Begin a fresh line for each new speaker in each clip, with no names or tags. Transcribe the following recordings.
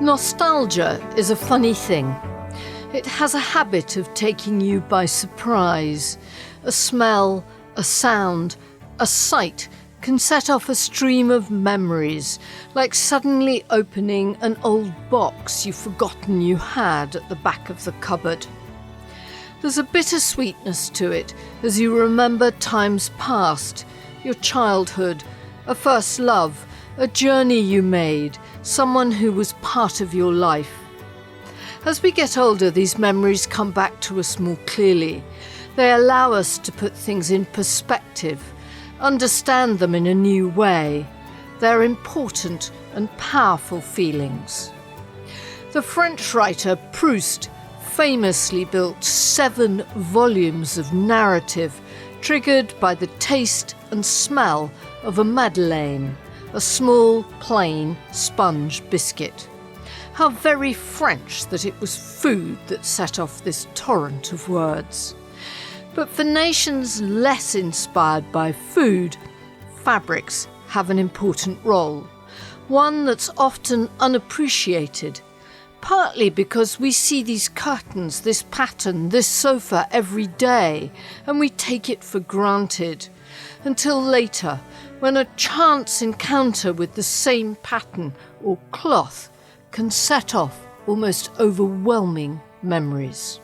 Nostalgia is a funny thing. It has a habit of taking you by surprise. A smell, a sound, a sight can set off a stream of memories, like suddenly opening an old box you've forgotten you had at the back of the cupboard. There's a bittersweetness to it as you remember times past, your childhood, a first love, a journey you made, someone who was part of your life. As we get older, these memories come back to us more clearly. They allow us to put things in perspective, understand them in a new way. They're important and powerful feelings. The French writer Proust famously built 7 volumes of narrative triggered by the taste and smell of a madeleine, a small, plain sponge biscuit. How very French that it was food that set off this torrent of words. But for nations less inspired by food, fabrics have an important role, one that's often unappreciated, partly because we see these curtains, this pattern, this sofa every day, and we take it for granted, until later, when a chance encounter with the same pattern or cloth can set off almost overwhelming memories.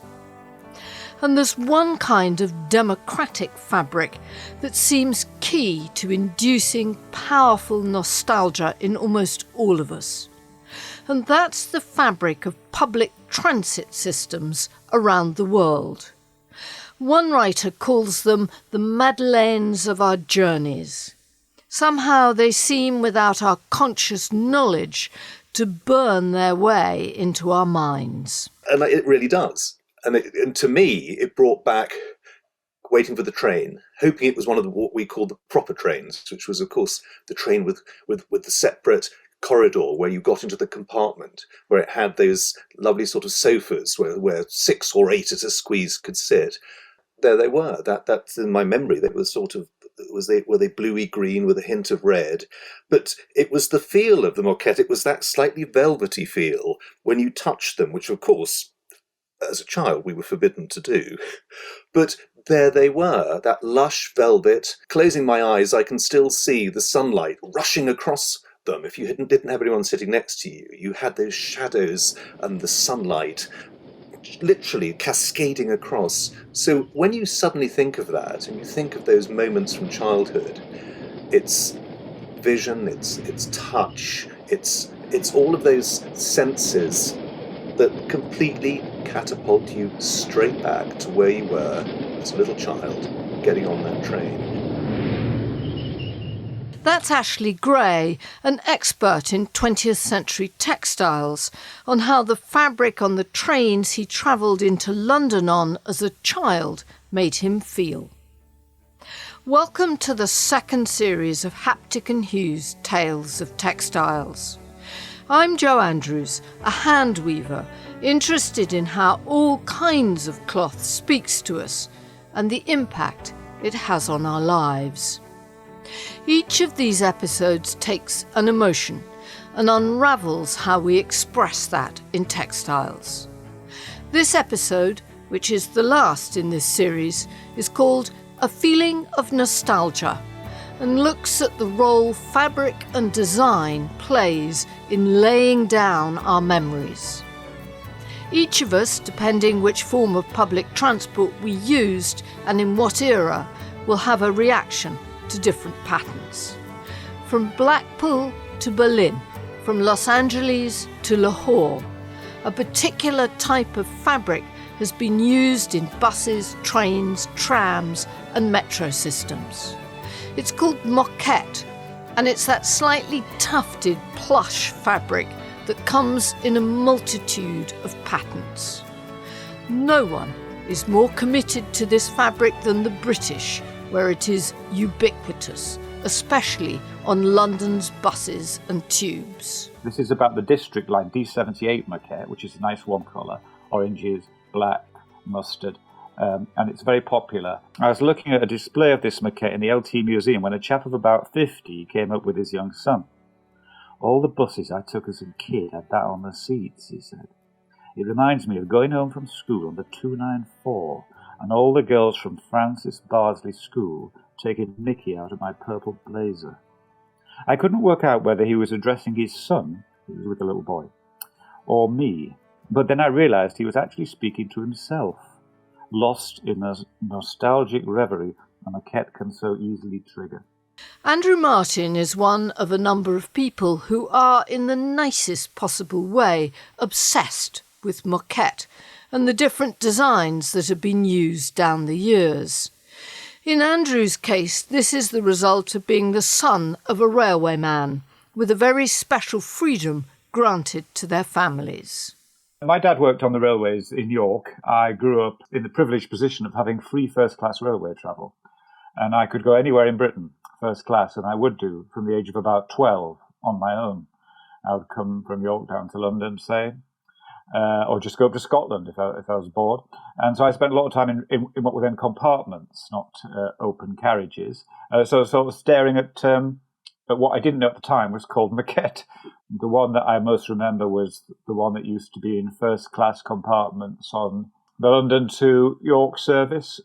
And there's one kind of democratic fabric that seems key to inducing powerful nostalgia in almost all of us. And that's the fabric of public transit systems around the world. One writer calls them the madeleines of our journeys. Somehow they seem, without our conscious knowledge, to burn their way into our minds.
And it really does. And to me, it brought back waiting for the train, hoping it was one of what we call the proper trains, which was, of course, the train with the separate corridor where you got into the compartment, where it had those lovely sort of sofas where 6 or 8 at a squeeze could sit. There they were. That's in my memory. They were sort of, were they bluey green with a hint of red? But it was the feel of the moquette. It was that slightly velvety feel when you touched them, which of course, as a child, we were forbidden to do. But there they were, that lush velvet. Closing my eyes, I can still see the sunlight rushing across them. If you didn't have anyone sitting next to you, you had those shadows and the sunlight literally cascading across. So when you suddenly think of that, and you think of those moments from childhood, it's vision, it's touch, it's all of those senses that completely catapult you straight back to where you were as a little child getting on that train.
That's Ashley Gray, an expert in 20th century textiles, on how the fabric on the trains he travelled into London on as a child made him feel. Welcome to the second series of Haptic and Hugh's Tales of Textiles. I'm Jo Andrews, a hand weaver, interested in how all kinds of cloth speaks to us and the impact it has on our lives. Each of these episodes takes an emotion and unravels how we express that in textiles. This episode, which is the last in this series, is called A Feeling of Nostalgia and looks at the role fabric and design plays in laying down our memories. Each of us, depending which form of public transport we used and in what era, will have a reaction to different patterns. From Blackpool to Berlin, from Los Angeles to Lahore, a particular type of fabric has been used in buses, trains, trams and metro systems. It's called moquette, and it's that slightly tufted plush fabric that comes in a multitude of patterns. No one is more committed to this fabric than the British, where it is ubiquitous, especially on London's buses and tubes.
This is about the District Line D78 moquette, which is a nice warm colour, oranges, black, mustard, and it's very popular. I was looking at a display of this moquette in the LT Museum when a chap of about 50 came up with his young son. All the buses I took as a kid had that on the seats, he said. It reminds me of going home from school on the 294 and all the girls from Francis Bardsley School taking Mickey out of my purple blazer. I couldn't work out whether he was addressing his son, he was with a little boy, or me, but then I realised he was actually speaking to himself, lost in a nostalgic reverie a maquette can so easily trigger.
Andrew Martin is one of a number of people who are, in the nicest possible way, obsessed with moquette and the different designs that have been used down the years. In Andrew's case, this is the result of being the son of a railwayman, with a very special freedom granted to their families.
My dad worked on the railways in York. I grew up in the privileged position of having free first-class railway travel, and I could go anywhere in Britain first class, and I would do from the age of about 12 on my own. I would come from York down to London, say, or just go up to Scotland if I was bored. And so I spent a lot of time in what were then compartments, not open carriages. So sort of staring at what I didn't know at the time was called maquette. The one that I most remember was the one that used to be in first-class compartments on the London to York service.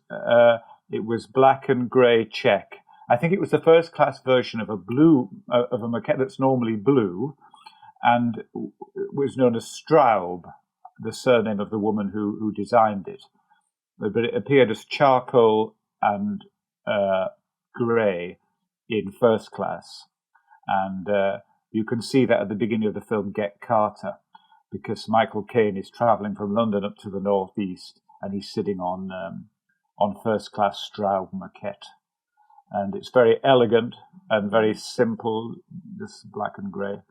It was black and grey check. I think it was the first-class version of a maquette that's normally blue, and was known as Straub, the surname of the woman who designed it. But it appeared as charcoal and grey in first class. And you can see that at the beginning of the film Get Carter, because Michael Caine is travelling from London up to the northeast, and he's sitting on first-class Straub maquette. And it's very elegant and very simple, this black and grey.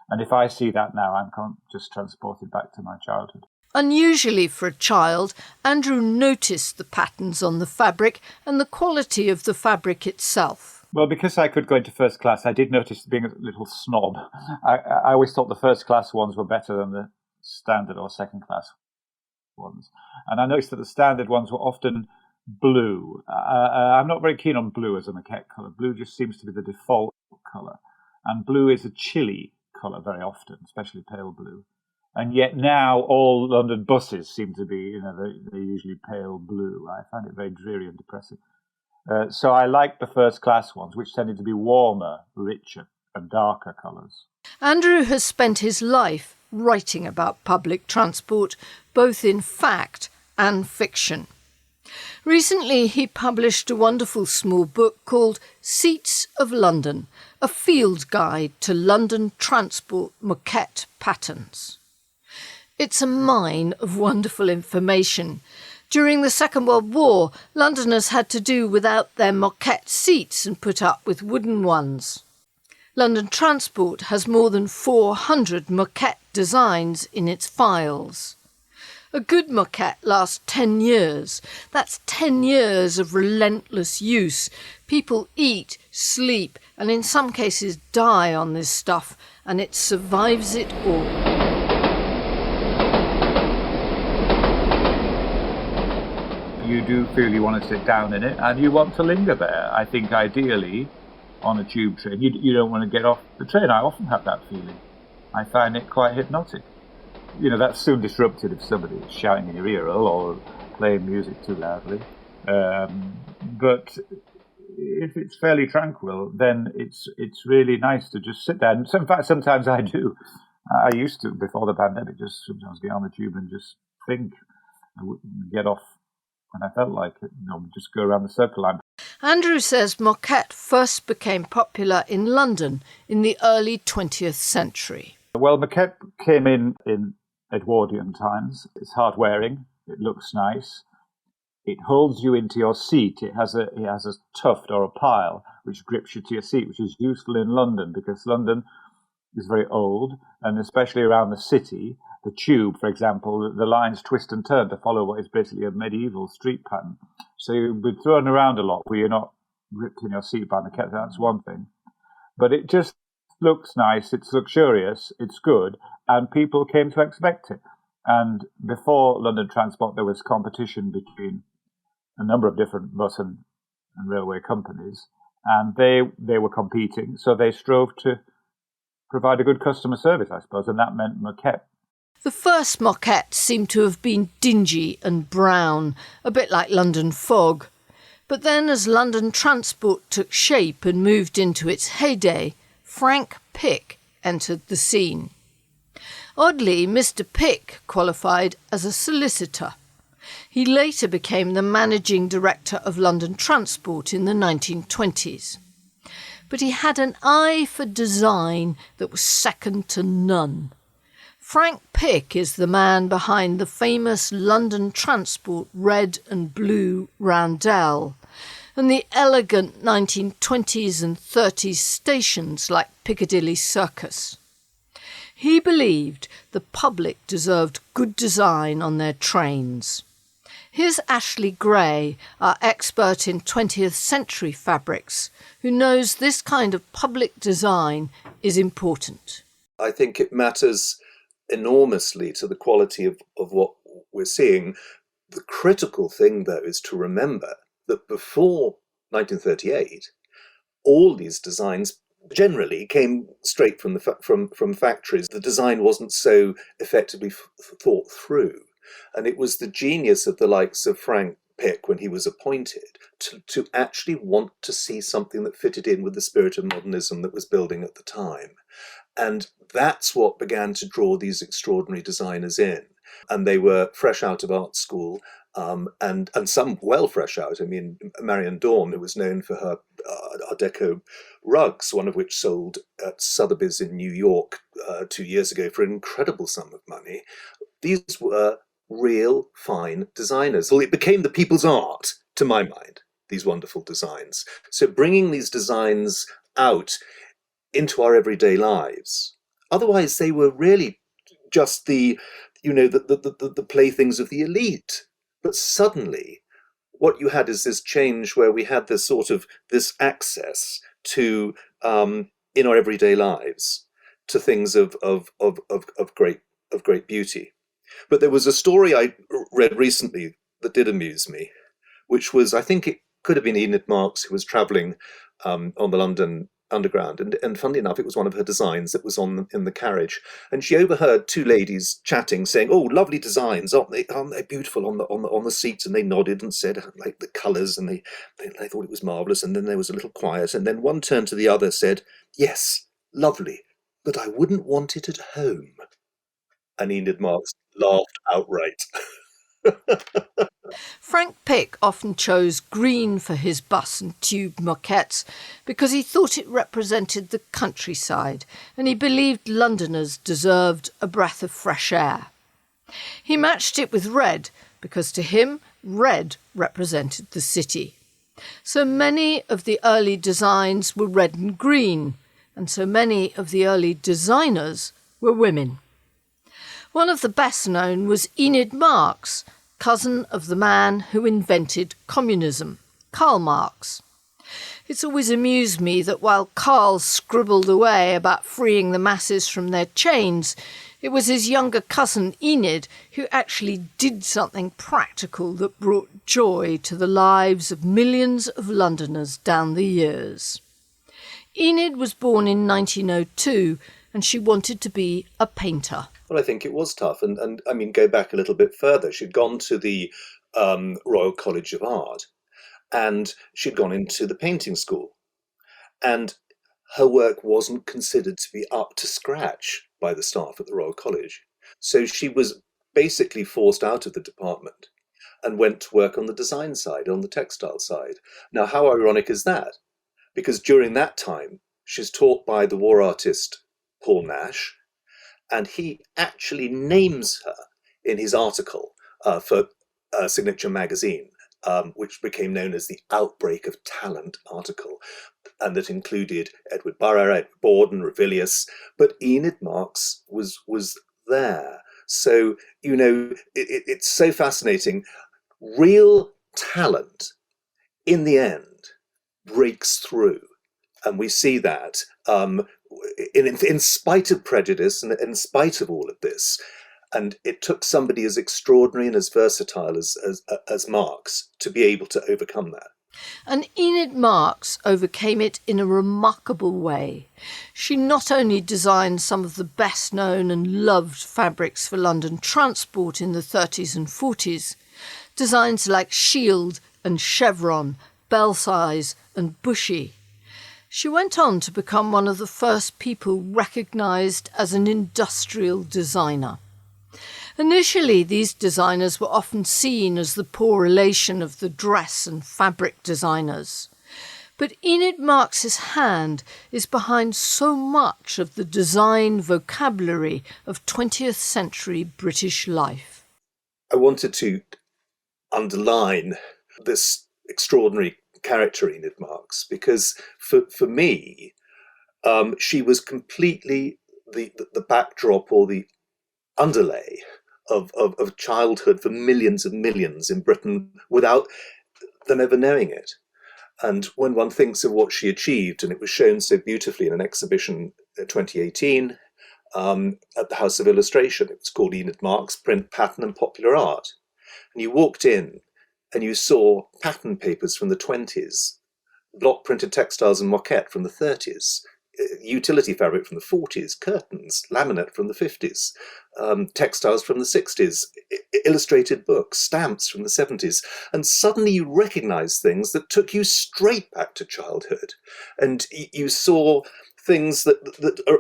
And if I see that now, I'm just transported back to my childhood.
Unusually for a child, Andrew noticed the patterns on the fabric and the quality of the fabric itself.
Well, because I could go into first class, I did notice being a little snob. I always thought the first class ones were better than the standard or second class ones. And I noticed that the standard ones were often blue. I'm not very keen on blue as a maquette colour. Blue just seems to be the default colour. And blue is a chilly colour very often, especially pale blue. And yet now all London buses seem to be, they're usually pale blue. I find it very dreary and depressing. So I liked the first class ones, which tended to be warmer, richer and darker colours.
Andrew has spent his life writing about public transport, both in fact and fiction. Recently, he published a wonderful small book called Seats of London, a field guide to London transport maquette patterns. It's a mine of wonderful information. During the Second World War, Londoners had to do without their moquette seats and put up with wooden ones. London Transport has more than 400 moquette designs in its files. A good moquette lasts 10 years. That's 10 years of relentless use. People eat, sleep, and in some cases die on this stuff, and it survives it all.
You do feel you want to sit down in it, and you want to linger there. I think ideally, on a tube train, you don't want to get off the train. I often have that feeling. I find it quite hypnotic. That's soon disrupted if somebody is shouting in your ear or playing music too loudly. But if it's fairly tranquil, then it's really nice to just sit there. And in fact, sometimes I do. I used to, before the pandemic, just sometimes get on the tube and just think. I wouldn't get off when I felt like it, just go around the Circle Line.
Andrew says moquette first became popular in London in the early 20th century.
Well, maquette came in Edwardian times. It's hard wearing. It looks nice. It holds you into your seat. It has a tuft or a pile which grips you to your seat, which is useful in London because London is very old, and especially around the city, the tube, for example, the lines twist and turn to follow what is basically a medieval street pattern. So you'll be thrown around a lot where you're not gripped in your seat by maquette. That's one thing. But it just looks nice, it's luxurious, it's good, and people came to expect it. And before London Transport, there was competition between a number of different bus and railway companies, and they were competing, so they strove to provide a good customer service, I suppose, and that meant maquette.
The first moquette seemed to have been dingy and brown, a bit like London fog. But then as London transport took shape and moved into its heyday, Frank Pick entered the scene. Oddly, Mr. Pick qualified as a solicitor. He later became the managing director of London Transport in the 1920s. But he had an eye for design that was second to none. Frank Pick is the man behind the famous London Transport red and blue roundel and the elegant 1920s and 30s stations like Piccadilly Circus. He believed the public deserved good design on their trains. Here's Ashley Gray, our expert in 20th century fabrics, who knows this kind of public design is important.
I think it matters enormously to the quality of what we're seeing. The critical thing, though, is to remember that before 1938, all these designs generally came straight from from factories. The design wasn't so effectively thought through. And it was the genius of the likes of Frank Pick, when he was appointed, to actually want to see something that fitted in with the spirit of modernism that was building at the time. And that's what began to draw these extraordinary designers in. And they were fresh out of art school, and some well fresh out. I mean, Marion Dawn, who was known for her Art Deco rugs, one of which sold at Sotheby's in New York 2 years ago for an incredible sum of money. These were real fine designers. Well, it became the people's art, to my mind, these wonderful designs. So bringing these designs out into our everyday lives. Otherwise, they were really just the playthings of the elite. But suddenly, what you had is this change where we had this access to in our everyday lives to things of great beauty. But there was a story I read recently that did amuse me, which was, I think it could have been Enid Marks, who was travelling on the London Underground, and funnily enough, it was one of her designs that was in the carriage, and she overheard two ladies chatting, saying, "Oh, lovely designs, aren't they beautiful on the seats?" And they nodded and said, like, the colours, and they thought it was marvellous. And then there was a little quiet, and then one turned to the other, said, "Yes, lovely, but I wouldn't want it at home." And Enid Marks laughed outright.
Frank Pick often chose green for his bus and tube moquettes because he thought it represented the countryside and he believed Londoners deserved a breath of fresh air. He matched it with red because to him, red represented the city. So many of the early designs were red and green, and so many of the early designers were women. One of the best known was Enid Marks, cousin of the man who invented communism, Karl Marx. It's always amused me that while Karl scribbled away about freeing the masses from their chains, it was his younger cousin Enid who actually did something practical that brought joy to the lives of millions of Londoners down the years. Enid was born in 1902 and she wanted to be a painter.
Well, I think it was tough. And I mean, go back a little bit further. She'd gone to the Royal College of Art and she'd gone into the painting school. And her work wasn't considered to be up to scratch by the staff at the Royal College. So she was basically forced out of the department and went to work on the design side, on the textile side. Now, how ironic is that? Because during that time, she's taught by the war artist Paul Nash, and he actually names her in his article for Signature magazine, which became known as the Outbreak of Talent article, and that included Edward Burrough, Edward Borden, Revilius, but Enid Marks was there. So, you know, it's so fascinating. Real talent, in the end, breaks through. And we see that in spite of prejudice and in spite of all of this. And it took somebody as extraordinary and as versatile as Marx to be able to overcome that.
And Enid Marks overcame it in a remarkable way. She not only designed some of the best known and loved fabrics for London transport in the 30s and 40s, designs like Shield and Chevron, Belsize and Bushy. She went on to become one of the first people recognised as an industrial designer. Initially, these designers were often seen as the poor relation of the dress and fabric designers. But Enid Marks's hand is behind so much of the design vocabulary of 20th century British life.
I wanted to underline this extraordinary character, Enid Marks, because for me, she was completely the backdrop or the underlay of childhood for millions and millions in Britain without them ever knowing it. And when one thinks of what she achieved, and it was shown so beautifully in an exhibition in 2018 at the House of Illustration, it was called Enid Marks, Print, Pattern and Popular Art. And you walked in and you saw pattern papers from the 20s, block printed textiles and moquette from the 30s, utility fabric from the 40s, curtains, laminate from the 50s, textiles from the 60s, illustrated books, stamps from the 70s. And suddenly you recognize things that took you straight back to childhood. And you saw things that are,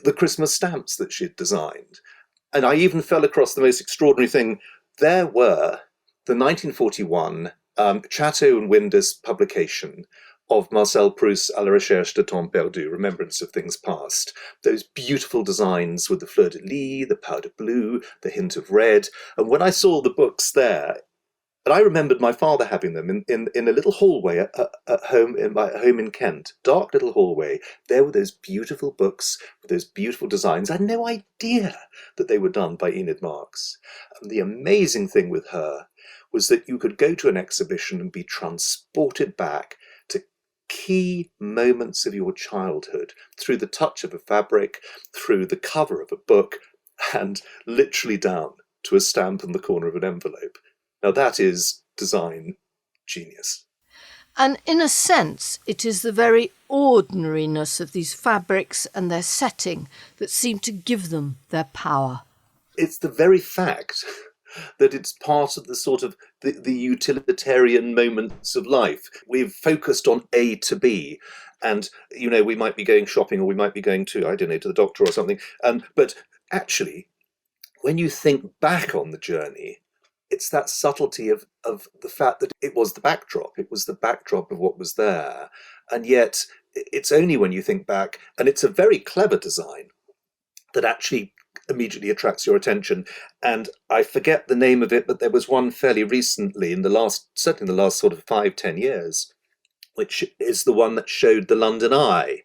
the Christmas stamps that she'd designed. And I even fell across the most extraordinary thing. There were the 1941 Chatto and Windus publication of Marcel Proust's À la recherche de temps perdu, Remembrance of Things Past. Those beautiful designs with the fleur-de-lis, the powder blue, the hint of red. And when I saw the books there, and I remembered my father having them in a little hallway at home, in my home in Kent, dark little hallway. There were those beautiful books with those beautiful designs. I had no idea that they were done by Enid Marks. And the amazing thing with her was that you could go to an exhibition and be transported back to key moments of your childhood through the touch of a fabric, through the cover of a book, and literally down to a stamp in the corner of an envelope. Now that is design genius.
And in a sense, it is the very ordinariness of these fabrics and their setting that seem to give them their power.
It's the very fact that it's part of the sort of the utilitarian moments of life. We've focused on A to B, and we might be going shopping, or we might be going to, I don't know, to the doctor or something. But actually, when you think back on the journey, it's that subtlety of the fact that it was the backdrop. It was the backdrop of what was there. And yet it's only when you think back, and it's a very clever design, that actually immediately attracts your attention. And I forget the name of it, but there was one fairly recently certainly the last sort of 5-10 years, which is the one that showed the London Eye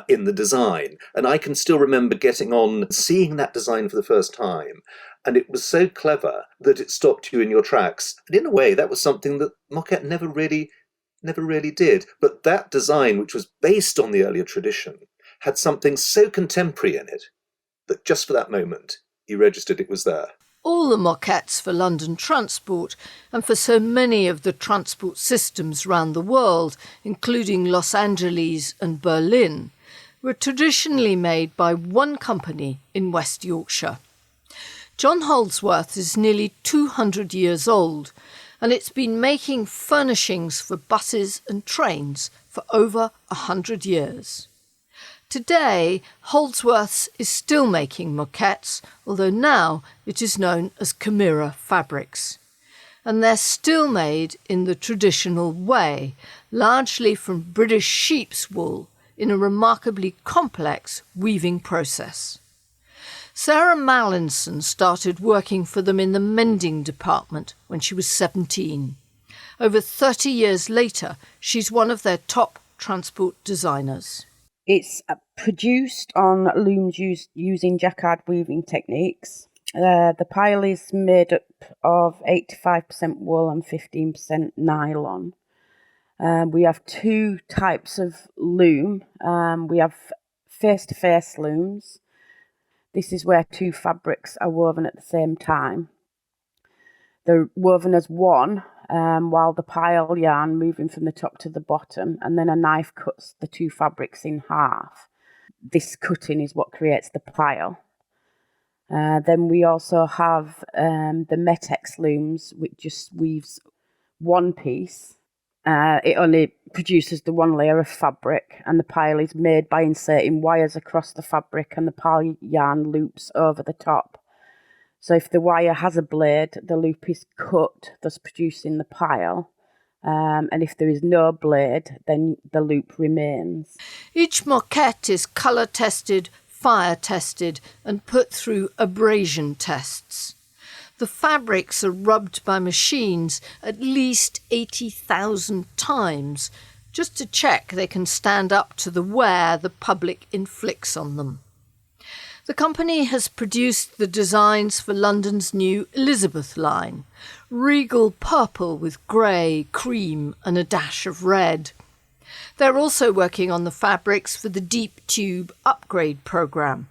in the design. And I can still remember getting on, seeing that design for the first time. And it was so clever that it stopped you in your tracks. And in a way, that was something that Moquette never really did. But that design, which was based on the earlier tradition, had something so contemporary in it that just for that moment, you registered it was there.
All the moquettes for London transport, and for so many of the transport systems round the world, including Los Angeles and Berlin, were traditionally made by one company in West Yorkshire. John Holdsworth is nearly 200 years old, and it's been making furnishings for buses and trains for over 100 years. Today, Holdsworth's is still making moquettes, although now it is known as Chimera Fabrics. And they're still made in the traditional way, largely from British sheep's wool, in a remarkably complex weaving process. Sarah Mallinson started working for them in the mending department when she was 17. Over 30 years later, she's one of their top transport designers.
It's produced on looms using jacquard weaving techniques. The pile is made up of 85% wool and 15% nylon. We have two types of loom. We have face-to-face looms. This is where two fabrics are woven at the same time. They're woven as one, while the pile yarn moving from the top to the bottom, and then a knife cuts the two fabrics in half. This cutting is what creates the pile. Then we also have the Metex looms, which just weaves one piece. It only produces the one layer of fabric, and the pile is made by inserting wires across the fabric, and the pile yarn loops over the top. So if the wire has a blade, the loop is cut, thus producing the pile. And if there is no blade, then the loop remains.
Each moquette is colour tested, fire tested, and put through abrasion tests. The fabrics are rubbed by machines at least 80,000 times, just to check they can stand up to the wear the public inflicts on them. The company has produced the designs for London's new Elizabeth line, regal purple with grey, cream and a dash of red. They're also working on the fabrics for the Deep Tube upgrade programme,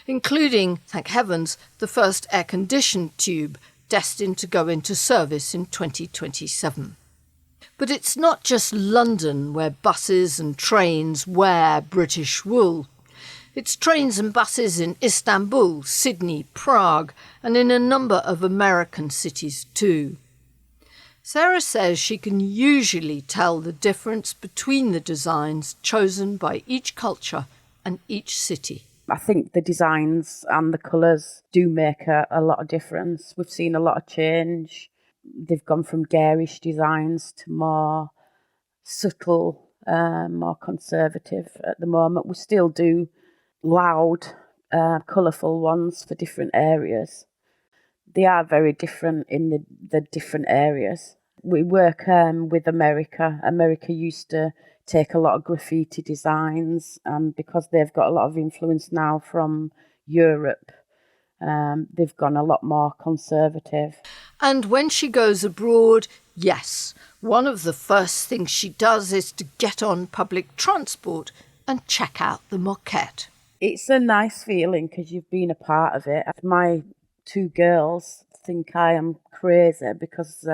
including, thank heavens, the first air-conditioned tube destined to go into service in 2027. But it's not just London where buses and trains wear British wool. It's trains and buses in Istanbul, Sydney, Prague, and in a number of American cities too. Sarah says she can usually tell the difference between the designs chosen by each culture and each city.
I think the designs and the colours do make a lot of difference. We've seen a lot of change. They've gone from garish designs to more subtle, more conservative at the moment. We still do loud, colourful ones for different areas. They are very different in the different areas. We work with America. America used to take a lot of graffiti designs, because they've got a lot of influence now from Europe. They've gone a lot more conservative.
And when she goes abroad, yes, one of the first things she does is to get on public transport and check out the moquette.
It's a nice feeling because you've been a part of it. My two girls think I am crazy because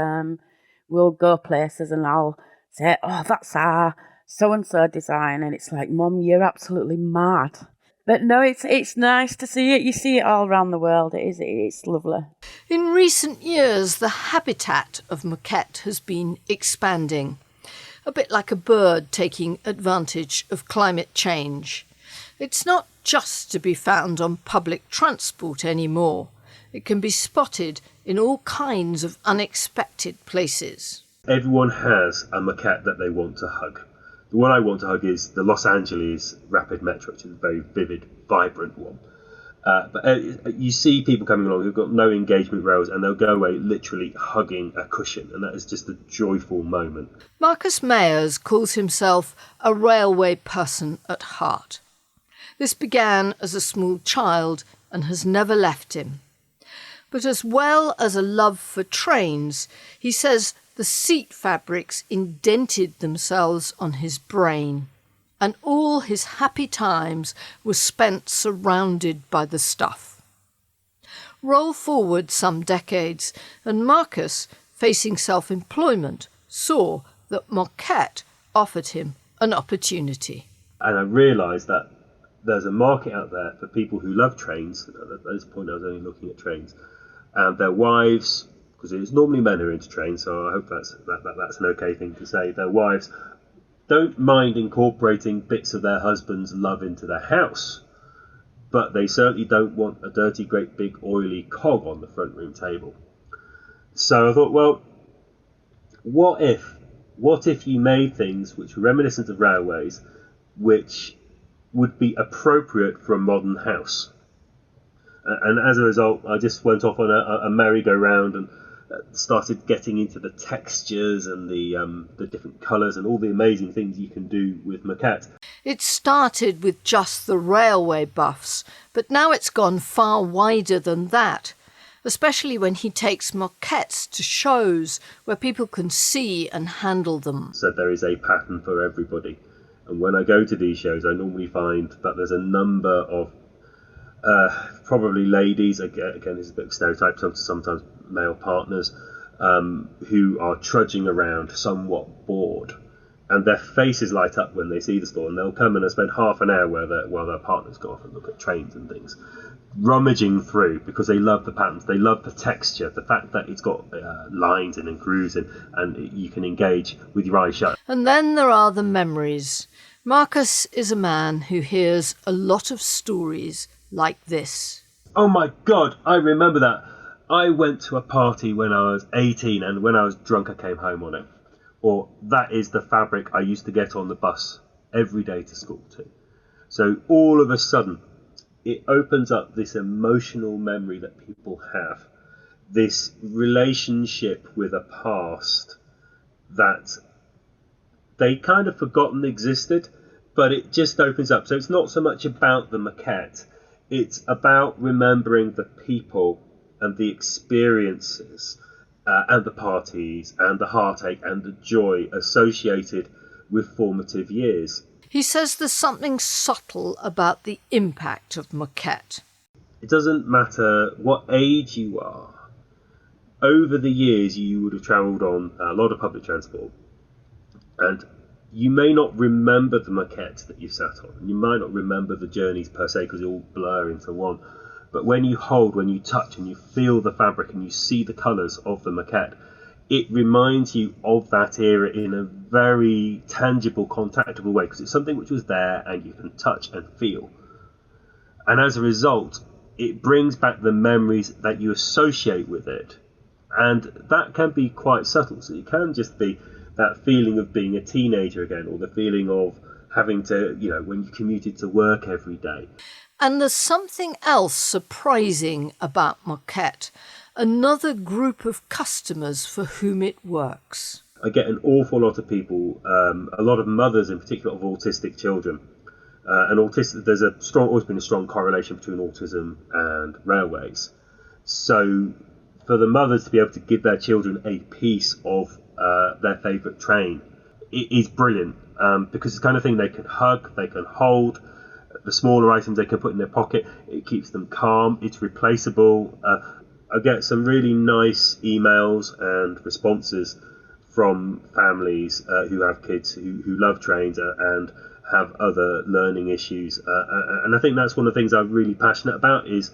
we'll go places and I'll say, oh, that's our so-and-so design. And it's like, Mum, you're absolutely mad. But no, it's nice to see it. You see it all around the world. It's lovely.
In recent years, the habitat of moquette has been expanding, a bit like a bird taking advantage of climate change. It's not just to be found on public transport anymore. It can be spotted in all kinds of unexpected places.
Everyone has a moquette that they want to hug. The one I want to hug is the Los Angeles Rapid Metro, which is a very vivid, vibrant one. But you see people coming along who've got no engagement rails and they'll go away literally hugging a cushion, and that is just a joyful moment.
Marcus Mayers calls himself a railway person at heart. This began as a small child and has never left him. But as well as a love for trains, he says the seat fabrics indented themselves on his brain, and all his happy times were spent surrounded by the stuff. Roll forward some decades, and Marcus, facing self-employment, saw that moquette offered him an opportunity.
And I realised that there's a market out there for people who love trains. At this point I was only looking at trains, and their wives, because it's normally men who are into trains, so I hope that's an okay thing to say. Their wives don't mind incorporating bits of their husband's love into their house, but they certainly don't want a dirty, great big oily cog on the front room table. So I thought, well, what if you made things which were reminiscent of railways, which would be appropriate for a modern house? And as a result, I just went off on a merry-go-round and started getting into the textures and the different colours and all the amazing things you can do with moquette.
It started with just the railway buffs, but now it's gone far wider than that, especially when he takes moquettes to shows where people can see and handle them.
So there is a pattern for everybody. And when I go to these shows, I normally find that there's a number of probably ladies, again, it's a bit of a stereotype, sometimes male partners, who are trudging around somewhat bored, and their faces light up when they see the store, and they'll come in and spend half an hour while their partners go off and look at trains and things, rummaging through, because they love the patterns, they love the texture, the fact that it's got lines and grooves, and you can engage with your eyes shut.
And then there are the memories. Marcus is a man who hears a lot of stories like this.
Oh my God, I remember that. I went to a party when I was 18, and when I was drunk I came home on it. Or that is the fabric I used to get on the bus every day to school to. So all of a sudden, it opens up this emotional memory that people have, this relationship with a past that they kind of forgotten existed, but it just opens up. So it's not so much about the maquette, it's about remembering the people and the experiences and the parties and the heartache and the joy associated with formative years.
He says there's something subtle about the impact of maquette.
It doesn't matter what age you are. Over the years, you would have travelled on a lot of public transport, and you may not remember the maquette that you sat on. You might not remember the journeys per se because they all blur into one. But when you hold, when you touch, and you feel the fabric and you see the colours of the maquette, it reminds you of that era in a very tangible, contactable way, because it's something which was there and you can touch and feel. And as a result, it brings back the memories that you associate with it. And that can be quite subtle. So it can just be that feeling of being a teenager again, or the feeling of having to, when you commuted to work every day.
And there's something else surprising about maquette, another group of customers for whom it works.
I get an awful lot of people, a lot of mothers in particular of autistic children. There's always been a strong correlation between autism and railways. So for the mothers to be able to give their children a piece of their favourite train, it is brilliant, because it's the kind of thing they can hug, they can hold. The smaller items they can put in their pocket, it keeps them calm, it's replaceable. I get some really nice emails and responses from families who have kids who love trains and have other learning issues. And I think that's one of the things I'm really passionate about is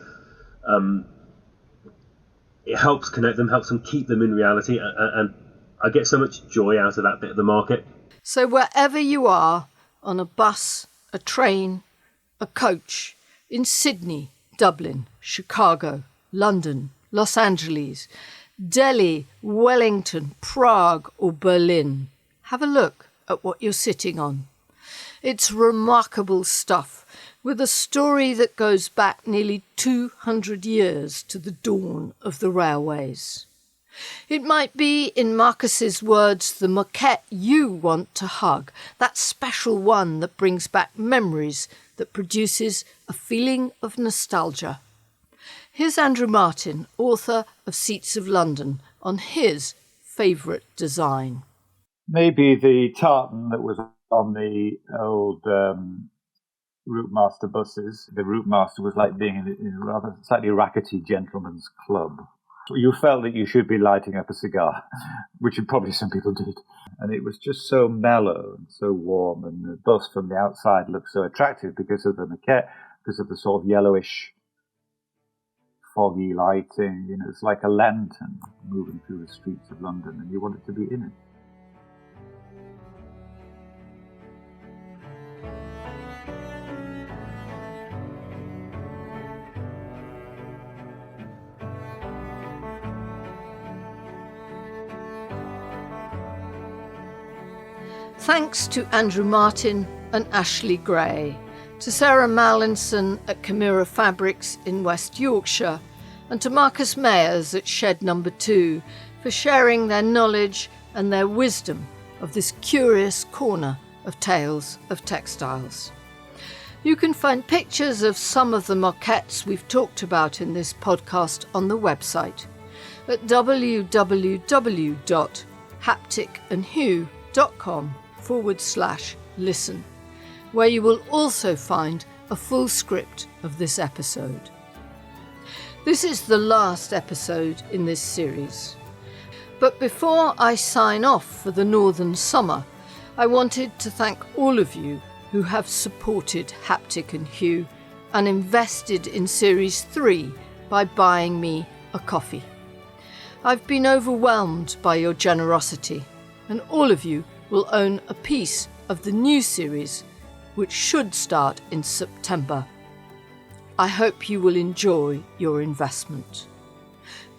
it helps connect them, helps them keep them in reality. And I get so much joy out of that bit of the market.
So wherever you are, on a bus, a train, a coach, in Sydney, Dublin, Chicago, London, Los Angeles, Delhi, Wellington, Prague or Berlin, have a look at what you're sitting on. It's remarkable stuff, with a story that goes back nearly 200 years to the dawn of the railways. It might be, in Marcus's words, the maquette you want to hug, that special one that brings back memories, that produces a feeling of nostalgia. Here's Andrew Martin, author of Seats of London, on his favourite design.
Maybe the tartan that was on the old Route Master buses. The Route Master was like being in a rather slightly rackety gentleman's club. You felt that you should be lighting up a cigar, which probably some people did. And it was just so mellow and so warm, and the bus from the outside looked so attractive because of the maquette, because of the sort of yellowish, foggy lighting. It's like a lantern moving through the streets of London, and you wanted to be in it.
Thanks to Andrew Martin and Ashley Gray, to Sarah Mallinson at Chimera Fabrics in West Yorkshire, and to Marcus Mayers at Shed No. 2 for sharing their knowledge and their wisdom of this curious corner of tales of textiles. You can find pictures of some of the maquettes we've talked about in this podcast on the website at www.hapticandhue.com/listen, where you will also find a full script of this episode. This is the last episode in this series. But before I sign off for the northern summer, I wanted to thank all of you who have supported Haptic and Hugh and invested in Series 3 by buying me a coffee. I've been overwhelmed by your generosity, and all of you will own a piece of the new series, which should start in September. I hope you will enjoy your investment.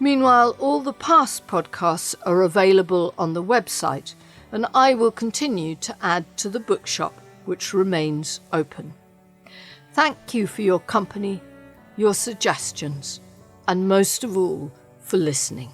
Meanwhile, all the past podcasts are available on the website, and I will continue to add to the bookshop, which remains open. Thank you for your company, your suggestions, and most of all, for listening.